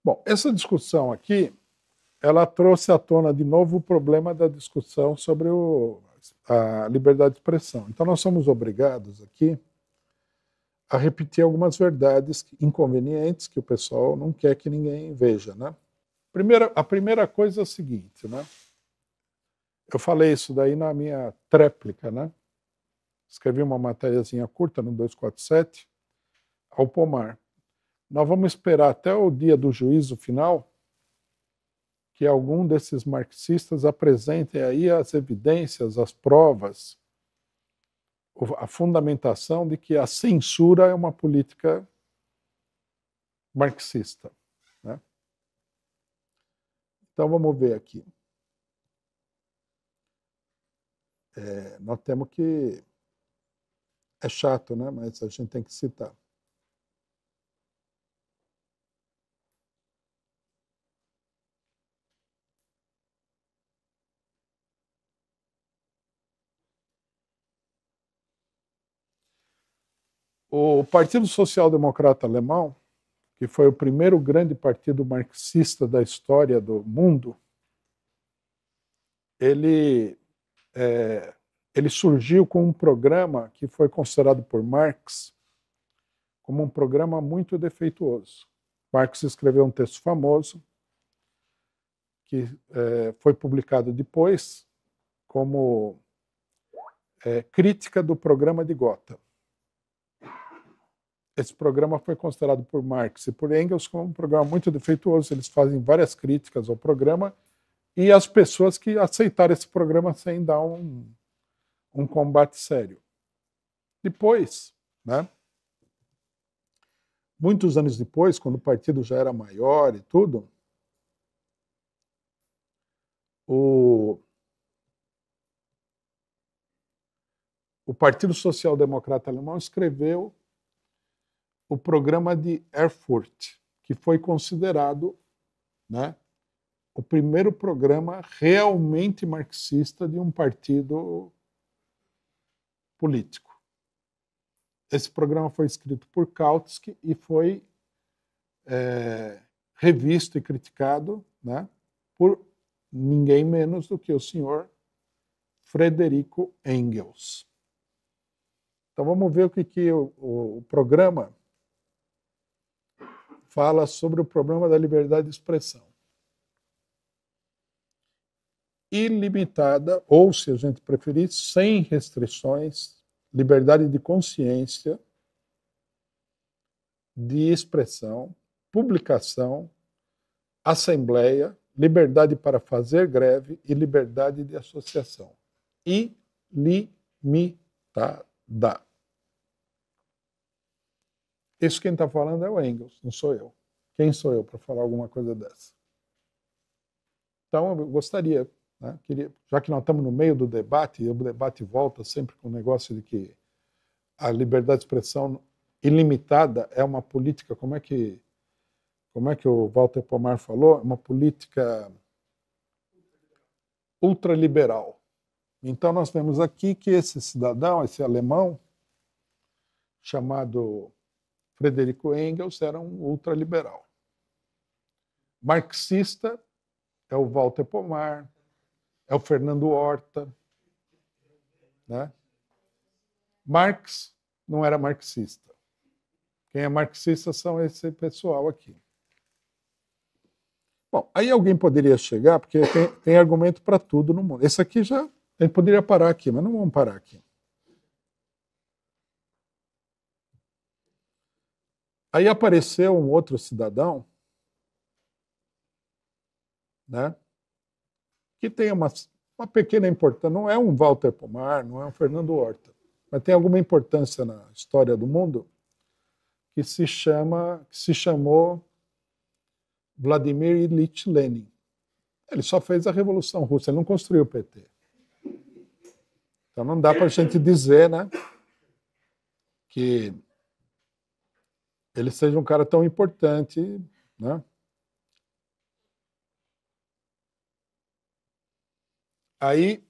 Bom, essa discussão aqui, ela trouxe à tona de novo o problema da discussão sobre a liberdade de expressão. Então, nós somos obrigados aqui a repetir algumas verdades inconvenientes que o pessoal não quer que ninguém veja, né? A primeira coisa é o seguinte, né? Eu falei isso daí na minha tréplica, né? Escrevi uma matériazinha curta no 247 ao Pomar. Nós vamos esperar até o dia do juízo final que algum desses marxistas apresentem aí as evidências, as provas, a fundamentação de que a censura é uma política marxista, né? Então vamos ver aqui. Nós temos que... É chato, né? Mas a gente tem que citar. O Partido Social Democrata Alemão, que foi o primeiro grande partido marxista da história do mundo, ele surgiu com um programa que foi considerado por Marx como um programa muito defeituoso. Marx escreveu um texto famoso que foi publicado depois como crítica do programa de Gotha. Esse programa foi considerado por Marx e por Engels como um programa muito defeituoso. Eles fazem várias críticas ao programa e as pessoas que aceitaram esse programa sem dar um combate sério. Depois, né, muitos anos depois, quando o partido já era maior e tudo, o Partido Social Democrata Alemão escreveu o programa de Erfurt, que foi considerado, né, o primeiro programa realmente marxista de um partido político. Esse programa foi escrito por Kautsky e foi revisto e criticado, né, por ninguém menos do que o senhor Frederico Engels. Então vamos ver o que o programa fala sobre o problema da liberdade de expressão. Ilimitada, ou, se a gente preferir, sem restrições, liberdade de consciência, de expressão, publicação, assembleia, liberdade para fazer greve e liberdade de associação. Ilimitada. Isso quem está falando é o Engels, não sou eu. Quem sou eu para falar alguma coisa dessa? Então, eu gostaria, né, já que nós estamos no meio do debate, e o debate volta sempre com o negócio de que a liberdade de expressão ilimitada é uma política, como é que o Walter Pomar falou? Uma política ultraliberal. Então, nós vemos aqui que esse cidadão, esse alemão, chamado Frederico Engels, era um ultraliberal. Marxista é o Walter Pomar, é o Fernando Horta, né? Marx não era marxista. Quem é marxista são esse pessoal aqui. Bom, aí alguém poderia chegar, porque tem argumento para tudo no mundo. Esse aqui já, a gente poderia parar aqui, mas não vamos parar aqui. Aí apareceu um outro cidadão, né, que tem uma pequena importância. Não é um Walter Pomar, não é um Fernando Horta, mas tem alguma importância na história do mundo, que se chamou Vladimir Ilyich Lenin. Ele só fez a Revolução Russa, ele não construiu o PT. Então não dá para a gente dizer, né, que ele seja um cara tão importante, né? Aí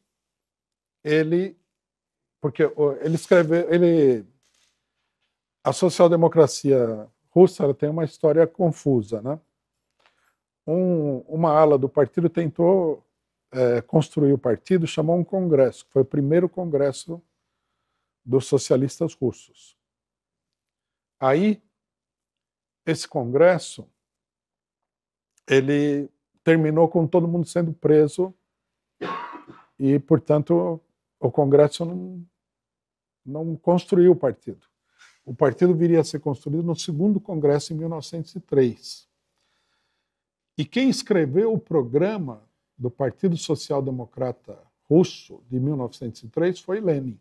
porque ele escreveu, a social-democracia russa, ela tem uma história confusa, né? uma ala do partido tentou construir o partido, chamou um congresso, que foi o primeiro congresso dos socialistas russos. Aí, esse congresso, ele terminou com todo mundo sendo preso e, portanto, o congresso não construiu o partido. O partido viria a ser construído no segundo congresso, em 1903. E quem escreveu o programa do Partido Social Democrata Russo, de 1903, foi Lenin.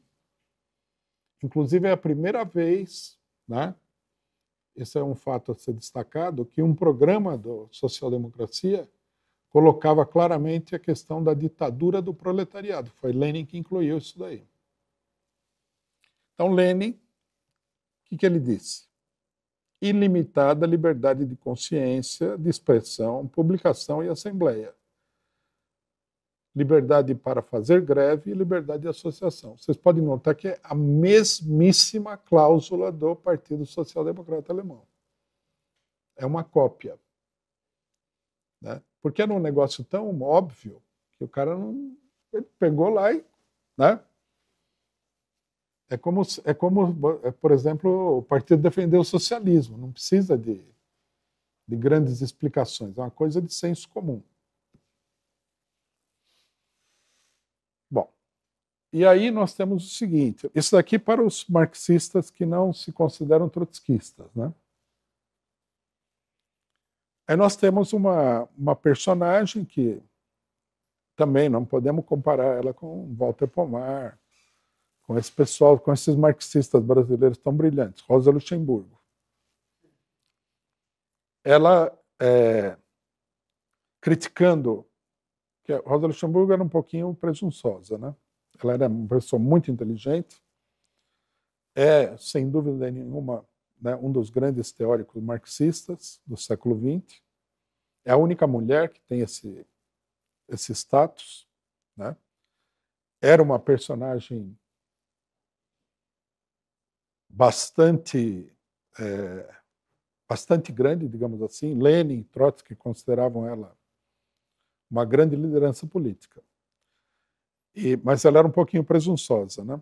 Inclusive, é a primeira vez, né, esse é um fato a ser destacado, que um programa da social-democracia colocava claramente a questão da ditadura do proletariado. Foi Lenin que incluiu isso daí. Então, Lenin, o que ele disse? Ilimitada liberdade de consciência, de expressão, publicação e assembleia. Liberdade para fazer greve e liberdade de associação. Vocês podem notar que é a mesmíssima cláusula do Partido Social Democrata Alemão. É uma cópia. Né? Porque era um negócio tão óbvio que o cara não... Ele pegou lá e... Né? É como, por exemplo, o partido defendeu o socialismo. Não precisa de grandes explicações. É uma coisa de senso comum. Bom, e aí nós temos o seguinte, isso daqui para os marxistas que não se consideram trotskistas, né? Aí nós temos uma personagem que também não podemos comparar ela com Walter Pomar, com esse pessoal, com esses marxistas brasileiros tão brilhantes, Rosa Luxemburgo. Ela, criticando, que Rosa Luxemburgo era um pouquinho presunçosa, né? Ela era uma pessoa muito inteligente, sem dúvida nenhuma, né, um dos grandes teóricos marxistas do século XX. É a única mulher que tem esse status, né? Era uma personagem bastante grande, digamos assim. Lenin e Trotsky consideravam ela uma grande liderança política. Mas ela era um pouquinho presunçosa, né?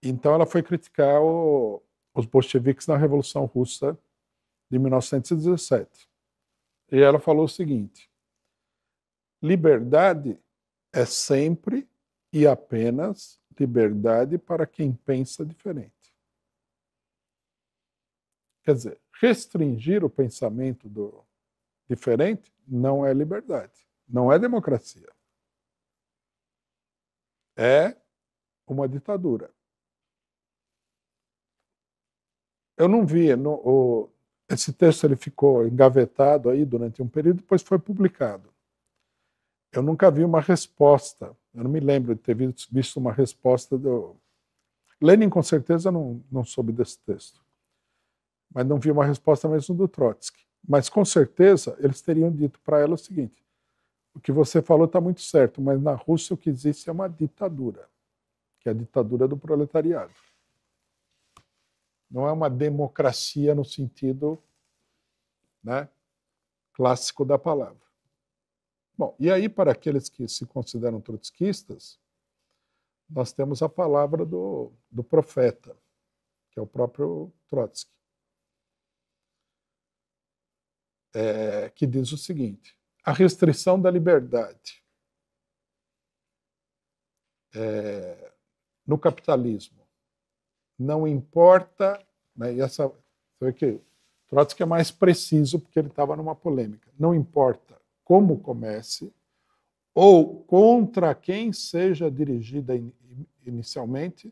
Então ela foi criticar os bolcheviques na Revolução Russa de 1917. E ela falou o seguinte: liberdade é sempre e apenas liberdade para quem pensa diferente. Quer dizer, restringir o pensamento do diferente não é liberdade, não é democracia. É uma ditadura. Eu não vi, esse texto ele ficou engavetado aí durante um período, depois foi publicado. Eu nunca vi uma resposta, eu não me lembro de ter visto uma resposta do... Lenin com certeza não soube desse texto, mas não vi uma resposta mesmo do Trotsky. Mas com certeza eles teriam dito para ela o seguinte: o que você falou está muito certo, mas na Rússia o que existe é uma ditadura, que é a ditadura do proletariado. Não é uma democracia no sentido, né, clássico da palavra. Bom, e aí, para aqueles que se consideram trotskistas, nós temos a palavra do profeta, que é o próprio Trotsky, que diz o seguinte: a restrição da liberdade no capitalismo não importa, né, e você vê que Trotsky é mais preciso porque ele estava numa polêmica, não importa como comece ou contra quem seja dirigida inicialmente,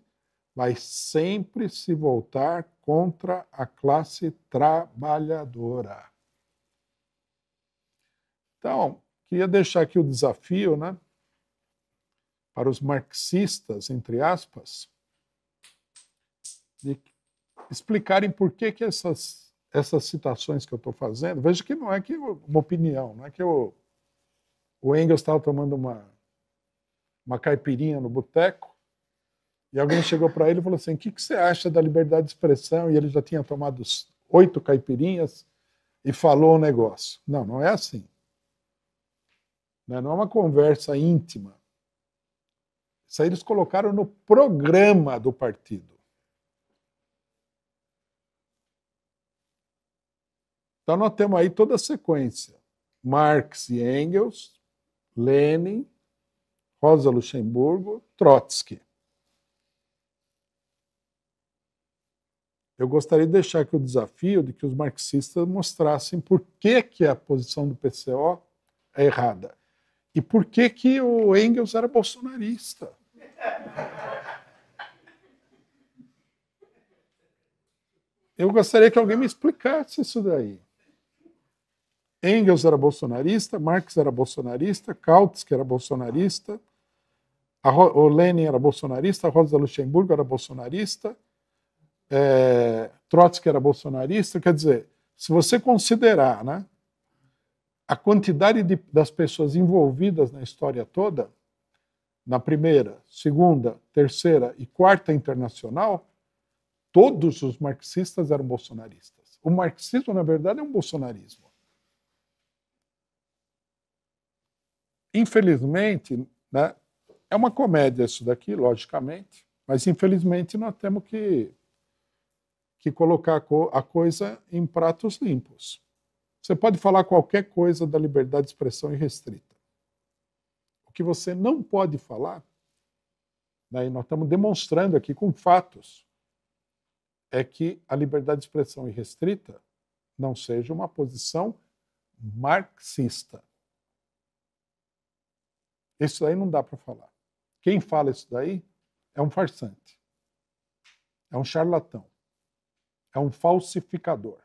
vai sempre se voltar contra a classe trabalhadora. Então, queria deixar aqui o desafio, né, para os marxistas, entre aspas, de explicarem por que essas citações que eu estou fazendo, veja que não é que uma opinião, não é que o Engels estava tomando uma caipirinha no boteco e alguém chegou para ele e falou assim: o que você acha da liberdade de expressão? E ele já tinha tomado 8 caipirinhas e falou um negócio. Não, não é assim. Não é uma conversa íntima. Isso aí eles colocaram no programa do partido. Então nós temos aí toda a sequência. Marx e Engels, Lenin, Rosa Luxemburgo, Trotsky. Eu gostaria de deixar aqui o desafio de que os marxistas mostrassem por que a posição do PCO é errada. E por que o Engels era bolsonarista. Eu gostaria que alguém me explicasse isso daí. Engels era bolsonarista, Marx era bolsonarista, Kautsky era bolsonarista, o Lenin era bolsonarista, a Rosa Luxemburgo era bolsonarista, Trotsky era bolsonarista. Quer dizer, se você considerar, né, a quantidade das pessoas envolvidas na história toda, na primeira, segunda, terceira e quarta internacional, todos os marxistas eram bolsonaristas. O marxismo, na verdade, é um bolsonarismo. Infelizmente, né, é uma comédia isso daqui, logicamente, mas infelizmente nós temos que colocar a coisa em pratos limpos. Você pode falar qualquer coisa da liberdade de expressão irrestrita. O que você não pode falar, né, e nós estamos demonstrando aqui com fatos, é que a liberdade de expressão irrestrita não seja uma posição marxista. Isso daí não dá para falar. Quem fala isso daí é um farsante, é um charlatão, é um falsificador.